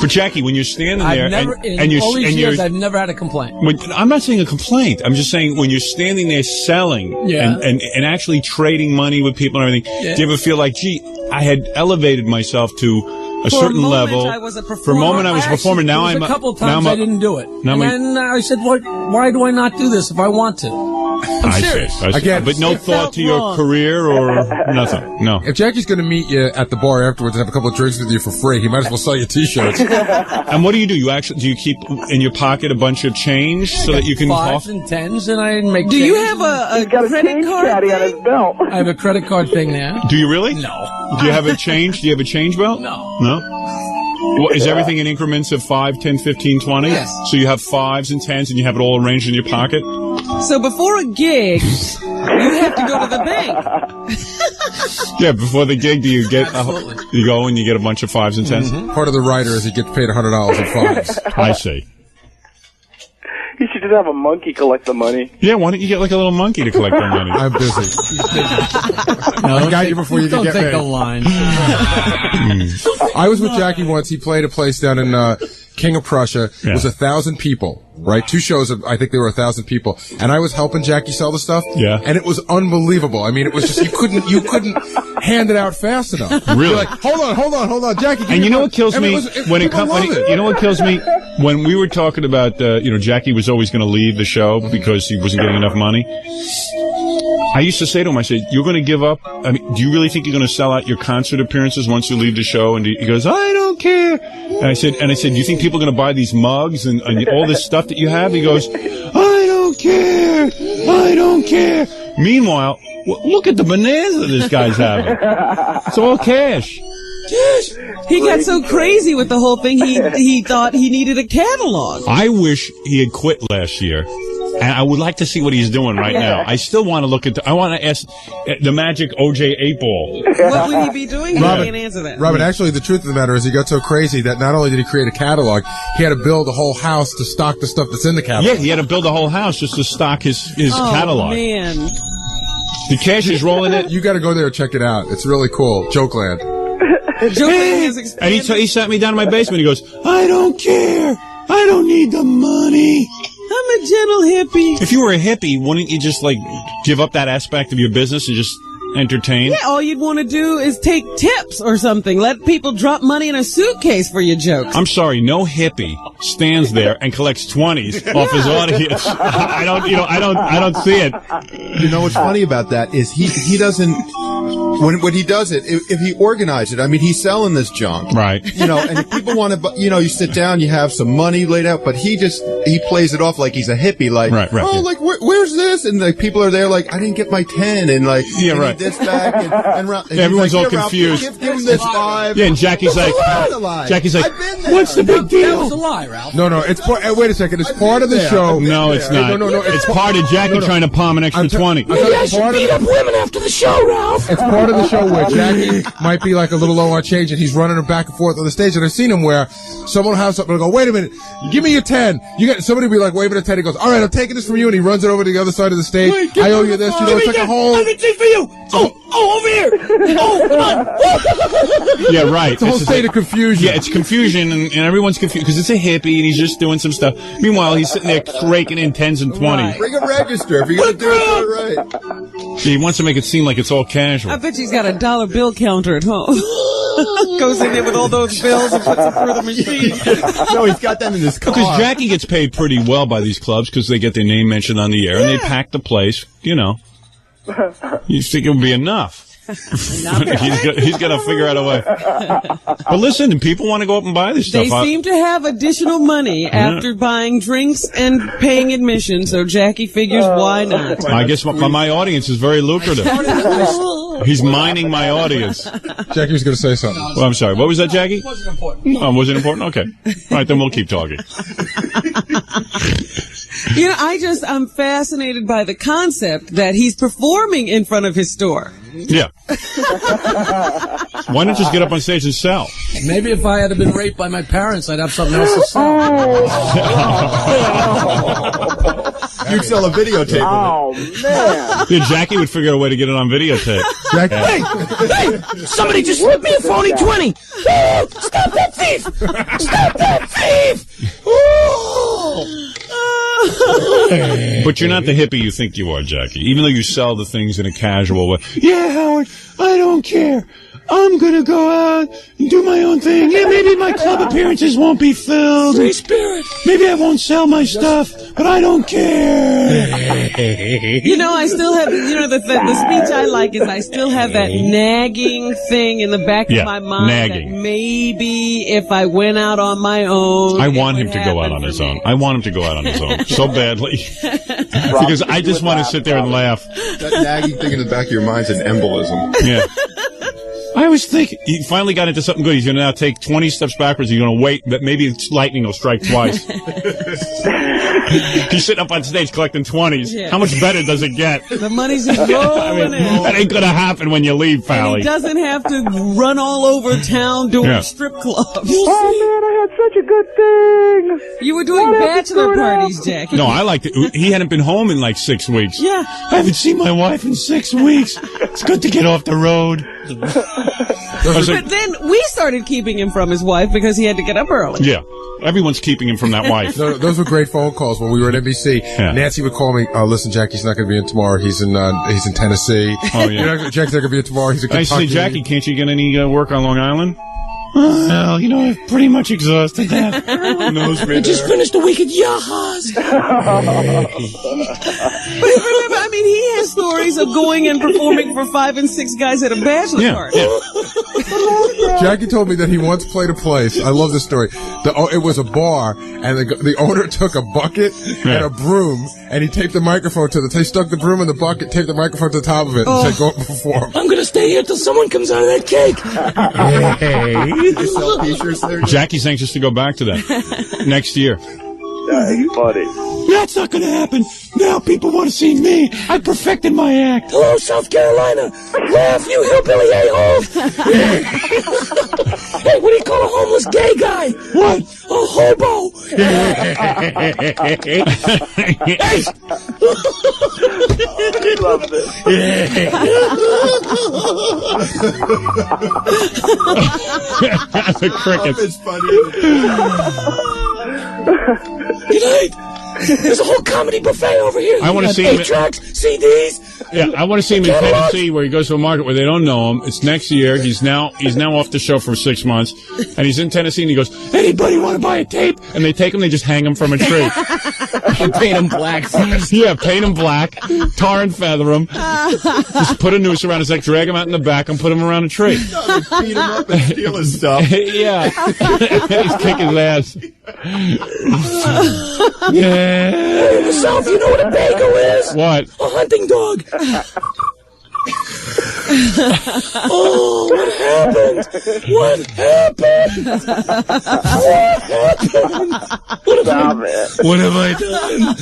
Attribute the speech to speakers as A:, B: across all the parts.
A: But Jackie, when you're standing there
B: I've never had a complaint.
A: I'm not saying a complaint. I'm just saying when you're standing there selling and actually trading money with people and everything, do you ever feel like, gee, I had elevated myself to a certain level.
B: I was a performer.
A: For a moment, I was a performer. Now I'm
B: a couple of times I didn't do it. And I said, why do I not do this if I want to? I'm serious.
A: Again, but no thought to your career or nothing. No.
C: If Jackie's going to meet you at the bar afterwards and have a couple of drinks with you for free, he might as well sell you T-shirts.
A: And what do? Do you keep in your pocket a bunch of change so that you can
B: fives and tens, and I make.
D: Do you have a credit card
E: caddy on his belt?
B: I have a credit card thing there.
A: Do you really?
B: No.
A: Do you have a change? Do you have a change belt?
B: No.
A: No. Well, is everything in increments of 5, 10, 15, 20?
B: Yes.
A: So you have 5s and 10s and you have it all arranged in your pocket?
D: So before a gig, you have to go to the bank.
A: Yeah, before the gig, do you get you go and you get a bunch of 5s and 10s?
C: Mm-hmm. Part of the writer is he gets paid $100 in fines.
A: I see.
E: You should just have a monkey collect the money.
A: Yeah, why don't you get like a little monkey to collect the money?
C: I'm busy. I got you before you could get paid.
B: Don't take the line.
C: I was with Jackie once. He played a place down in King of Prussia. It was 1,000 people, right? 2 shows of, I think there were 1,000 people. And I was helping Jackie sell the stuff.
A: Yeah.
C: And it was unbelievable. I mean, it was just, you couldn't hand it out fast enough.
A: Really?
C: You're like, hold on, Jackie.
A: And you know what kills me? You know what kills me? When we were talking about, Jackie was always going to leave the show because he wasn't getting enough money. I used to say to him, I said, you're going to give up? I mean, do you really think you're going to sell out your concert appearances once you leave the show? And he goes, I don't care. And I said, do you think people are going to buy these mugs and all this stuff that you have? He goes, I don't care. I don't care. Meanwhile, look at the bonanza this guy's having. It's all cash.
D: He got so crazy with the whole thing, he thought he needed a catalog.
A: I wish he had quit last year. And I would like to see what he's doing right now. I still want to look at I want to ask the magic OJ 8-ball.
D: What would he be doing? Robin, he can't answer that.
C: Robin, actually, the truth of the matter is he got so crazy that not only did he create a catalog, he had to build a whole house to stock the stuff that's in the catalog.
A: Yeah, he had to build a whole house just to stock his catalog.
D: Oh, man.
A: The cash is rolling in.
C: You got to go there and check it out. It's really cool. Jokeland.
D: Jokeland is expanding.
A: And he sat me down in my basement. He goes, I don't care. I don't need the money.
D: I'm a gentle hippie.
A: If you were a hippie, wouldn't you just, give up that aspect of your business and just entertain?
D: Yeah, all you'd want to do is take tips or something. Let people drop money in a suitcase for your jokes.
A: I'm sorry, no hippie stands there and collects 20s off his audience. I don't see it.
F: You know what's funny about that is he doesn't, when he does it, if he organized it, I mean, he's selling this junk.
A: Right.
F: And if people want to, you sit down, you have some money laid out, but he plays it off like he's a hippie, right. Where's this? And people are there I didn't get my 10, and
A: yeah, right.
F: This back, and
A: everyone's all confused.
F: Give him this 5.
A: Yeah, and Jackie's like, what's the big deal?
B: That was a lie, Ralph.
C: No, it's wait a second. It's part of the show.
A: No, it's not.
C: No.
A: It's part of Jackie trying to palm an extra 20.
B: Maybe I should beat up women after the show, Ralph.
C: It's part of the show where Jackie might be a little low on change, and he's running her back and forth on the stage. And I've seen him where someone will have something and go, wait a minute, give me your 10. Somebody will be waving a 10. He goes, all right, I'm taking this from you, and he runs it over to the other side of the stage. Wait, I owe you this. It's like a whole.
B: I can take for you. Oh, over here. Oh, come on.
A: Yeah, right.
C: It's a whole state of confusion.
A: Yeah, it's confusion, and everyone's confused because it's a hippie and he's just doing some stuff. Meanwhile, he's sitting there raking in 10s and 20s.
F: Right. Bring a register if you're going to do it right.
A: He wants to make it seem like it's all casual.
D: I bet he's got a dollar bill counter at home. Goes in there with all those bills and puts them through the machine.
F: No, he's got them in his car.
A: Because Jackie gets paid pretty well by these clubs because they get their name mentioned on the air and they pack the place, You think it would be enough. He's got to figure out a way. But listen, people want to go up and buy this stuff.
D: They seem to have additional money after buying drinks and paying admission, so Jackie figures why not.
A: I guess my audience is very lucrative. He's mining my audience.
C: Jackie was going to say something.
A: Well, I'm sorry. What was that, Jackie?
B: It wasn't important.
A: Oh, was it important? Okay. All right, then we'll keep talking.
D: I'm fascinated by the concept that he's performing in front of his store.
A: Yeah. Why not just get up on stage and sell?
B: Maybe if I had been raped by my parents, I'd have something else to sell.
F: You'd sell a videotape
E: Oh, man.
A: Yeah, Jackie would figure out a way to get it on videotape.
C: Jackie,
G: Hey, somebody just slipped me a phony 20. Oh, stop that thief! Stop that thief! Oh.
A: But you're not the hippie you think you are, Jackie. Even though you sell the things in a casual way. Yeah, Howard, I don't care. I'm gonna go out and do my own thing. Yeah, maybe my club appearances won't be filled.
G: Free spirit.
A: Maybe I won't sell my stuff, but I don't care.
D: You know, I still have, the speech I like is I still have that nagging thing in the back of my mind.
A: Nagging.
D: That maybe if I went out on my own.
A: I want him to go out on his own. I want him to go out on his own so badly. Because I just want to sit there and laugh.
F: That nagging thing in the back of your mind's an embolism.
A: Yeah. I was thinking, he finally got into something good. He's going to now take 20 steps backwards. He's going to wait that maybe lightning will strike twice. He's sitting up on stage collecting 20s. Yeah. How much better does it get?
D: The money's just rolling in.
A: That ain't going to happen when you leave, Pally.
D: And he doesn't have to run all over town doing strip clubs.
E: Oh, man, I had such a good thing.
D: You were doing bachelor parties, Jackie.
A: No, I liked it. He hadn't been home in like 6 weeks.
D: Yeah.
A: I haven't seen my wife in 6 weeks. It's good to get off the road.
D: But then we started keeping him from his wife because he had to get up early.
A: Yeah. Everyone's keeping him from that wife.
C: No, those were great phone calls when we were at NBC. Yeah. Nancy would call me, listen, Jackie's not going to be in tomorrow. He's in Tennessee. Oh, yeah. Jackie's not going to be in tomorrow. He's in Kentucky.
A: I say, Jackie, can't you get any work on Long Island? Well, I've pretty much exhausted that.
G: I just finished a week at Yaha's.
D: But remember, he has stories of going and performing for 5 and 6 guys at a bachelor party.
A: Yeah.
C: Jackie told me that he once played a place. I love this story. It was a bar, and the owner took a bucket and a broom, and he taped the microphone he stuck the broom in the bucket, taped the microphone to the top of it, and said, go perform.
G: I'm going to stay here till someone comes out of that cake.
F: You sell t-shirts there?
A: Jackie's anxious to go back to that next year.
E: That's funny.
A: That's not going to happen. Now people want to see me. I perfected my act.
G: Hello, South Carolina. Laugh, you hillbilly a-hole. Hey, what do you call a homeless gay guy?
A: What?
G: A hobo. Hey.
E: I love this.
A: The crickets.
F: It's funny.
G: Good night. There's a whole comedy buffet over here.
A: I want to see him.
G: 8 tracks, CDs.
A: Yeah, I want to see him in Tennessee, where he goes to a market where they don't know him. It's next year. He's now off the show for 6 months, and he's in Tennessee. And he goes, "Anybody want to buy a tape?" And they take him. They just hang him from a tree.
B: And paint him black first.
A: Yeah, paint him black, tar and feather him. Just put a noose around his neck, drag him out in the back, and put him around a tree.
F: Beat him up and steal his stuff.
A: Yeah, he's kicking his ass. Yeah.
G: Hey, in the South, you know what a bagel is?
A: What?
G: A hunting dog. Oh, what happened? What happened? What happened?
A: What have I done?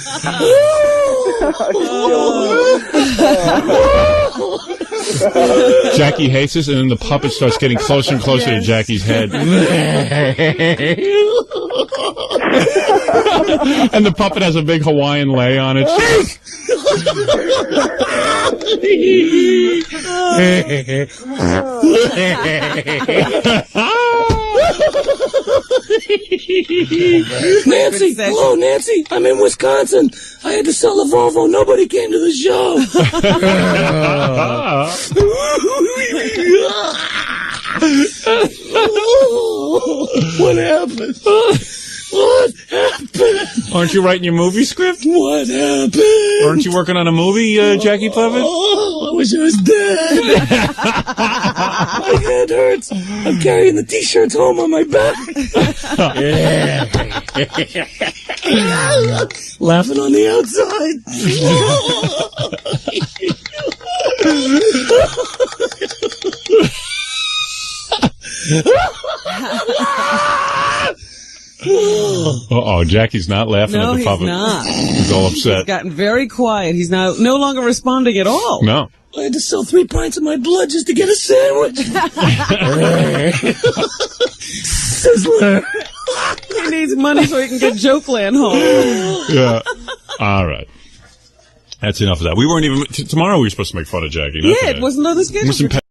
A: Jackie hates this, and then the puppet starts getting closer and closer to Jackie's head. And the puppet has a big Hawaiian lei on it.
G: Nancy, hello, Nancy. I'm in Wisconsin. I had to sell a Volvo. Nobody came to the show. What happened? What happened?
A: Aren't you writing your movie script?
G: What happened?
A: Aren't you working on a movie, Jackie Puppet?
G: Oh, I wish I was dead. My head hurts. I'm carrying the t-shirts home on my back. Laughing on the outside.
A: Uh-oh, Jackie's not laughing at the puppet.
D: No, he's not.
A: He's all upset.
D: He's gotten very quiet. He's now no longer responding at all.
A: No.
G: I had to sell 3 pints of my blood just to get a sandwich. Sizzler.
D: He needs money so he can get Jokeland home.
A: Yeah. All right. That's enough of that. We weren't even tomorrow. We were supposed to make fun of Jackie.
D: Yeah, it wasn't on the schedule.